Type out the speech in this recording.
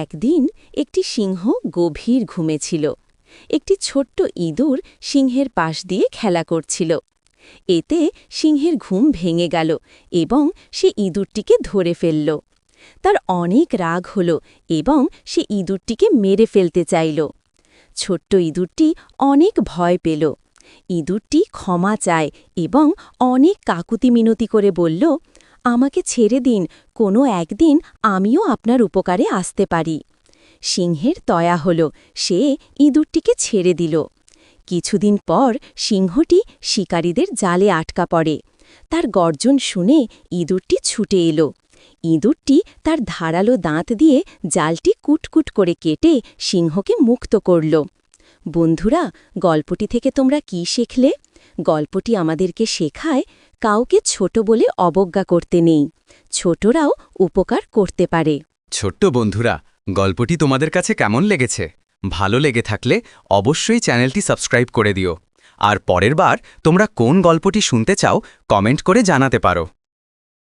একদিন একটি সিংহ গভীর ঘুমে ছিল। একটি ছোট্ট ইঁদুর সিংহের পাশ দিয়ে খেলা করছিল। এতে সিংহের ঘুম ভেঙে গেল এবং সে ইঁদুরটিকে ধরে ফেলল। তার অনেক রাগ হল এবং সে ইঁদুরটিকে মেরে ফেলতে চাইল। ছোট্ট ইঁদুরটি অনেক ভয় পেল। ইঁদুরটি ক্ষমা চায় এবং অনেক কাকুতি মিনতি করে বলল, আমাকে ছেড়ে দিন, কোনো একদিন আমিও আপনার উপকারে আসতে পারি। সিংহের তয়া হল, সে ইঁদুরটিকে ছেড়ে দিল। কিছুদিন পর সিংহটি শিকারীদের জালে আটকা পড়ে। তার গর্জন শুনে ইঁদুরটি ছুটে এলো। ইঁদুরটি তার ধারালো দাঁত দিয়ে জালটি কুটকুট করে কেটে সিংহকে মুক্ত করল। বন্ধুরা, গল্পটি থেকে তোমরা কি শিখলে? গল্পটি আমাদেরকে শেখায় কাউকে ছোট বলে অবজ্ঞা করতে নেই। ছোটরাও উপকার করতে পারে। ছোট্ট বন্ধুরা, গল্পটি তোমাদের কাছে কেমন লেগেছে? ভালো লেগে থাকলে অবশ্যই চ্যানেলটি সাবস্ক্রাইব করে দিও। আর পরের বার তোমরা কোন গল্পটি শুনতে চাও কমেন্ট করে জানাতে পারো।